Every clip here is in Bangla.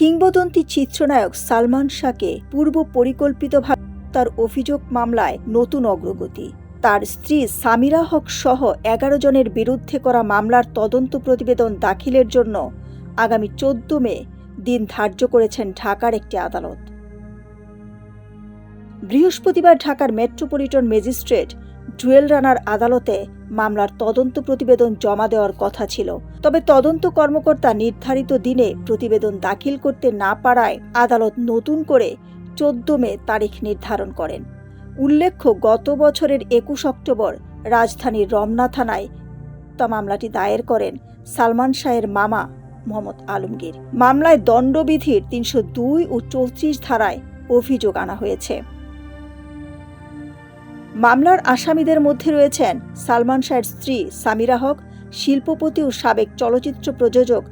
কিংবদন্তি চিত্রনায়ক সালমান শাহকে পূর্ব পরিকল্পিতভাবে তার অভিযোগ মামলায় নতুন অগ্রগতি। তার স্ত্রী সামিরা হক সহ 11 জনের বিরুদ্ধে করা মামলার তদন্ত প্রতিবেদন দাখিলের জন্য আগামী 14 মে দিন ধার্য করেছেন ঢাকার একটি আদালত। বৃহস্পতিবার ঢাকার মেট্রোপলিটন ম্যাজিস্ট্রেট জুয়েল রানার আদালতে মামলার তদন্ত প্রতিবেদন জমা দেওয়ার কথা ছিল। তবে তদন্ত কর্মকর্তা নির্ধারিত দিনে প্রতিবেদন দাখিল করতে না পারায় আদালত নতুন করে 14 মে তারিখ নির্ধারণ করেন। উল্লেখ্য, গত বছরের 21 অক্টোবর রাজধানীর রমনা থানায় মামলাটি দায়ের করেন সালমান শাহের মামা মোহাম্মদ আলমগীর। মামলায় দণ্ডবিধির 302 ও 34 ধারায় অভিযোগ আনা হয়েছে। মামলার আসামিদের মধ্যে রয়েছেন সালমান শাহের স্ত্রী সামিরা হক, শিল্পপতি ও সাবেক চলচ্চিত্র প্রযোজক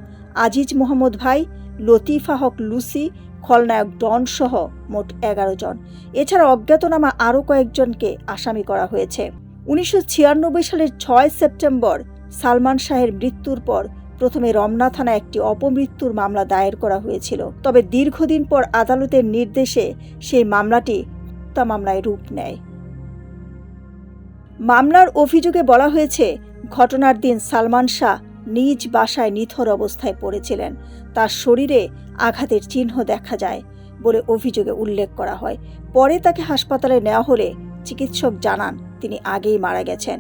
আজিজ মোহাম্মদ ভাই, লতিফা হক লুসি, খলনায়ক ডন সহ মোট 11 জন। এছাড়া অজ্ঞাতনামা আরও কয়েকজনকে আসামি করা হয়েছে। 1996 সালের 6 সেপ্টেম্বর সালমান শাহের মৃত্যুর পর প্রথমে রমনা থানায় একটি অপমৃত্যুর মামলা দায়ের করা হয়েছিল। তবে দীর্ঘদিন পর আদালতের নির্দেশে সেই মামলাটি হত্যা মামলায় রূপ নেয়। মামলার অভিযোগে বলা হয়েছে, ঘটনার দিন সালমান শাহ নিজ বাসায় নিথর অবস্থায় পড়েছিলেন। তার শরীরে আঘাতের চিহ্ন দেখা যায় বলে অভিযোগে উল্লেখ করা হয়। পরে তাকে হাসপাতালে নেওয়া হলে চিকিৎসক জানান তিনি আগেই মারা গেছেন।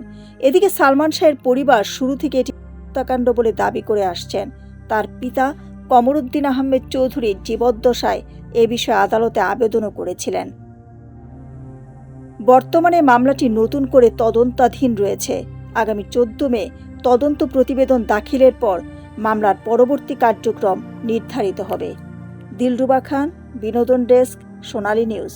এদিকে সালমান শাহের পরিবার শুরু থেকে এটি হত্যাকাণ্ড বলে দাবি করে আসছেন। তার পিতা কমরুদ্দিন আহমেদ চৌধুরী জীবদ্দশায় এ বিষয়ে আদালতে আবেদনও করেছিলেন। বর্তমানে মামলাটি নতুন করে তদন্তাধীন রয়েছে। আগামী 14 মে তদন্ত প্রতিবেদন দাখিলের পর মামলার পরবর্তী কার্যক্রম নির্ধারিত হবে। দিলরুবা খান, বিনোদন ডেস্ক, সোনালী নিউজ।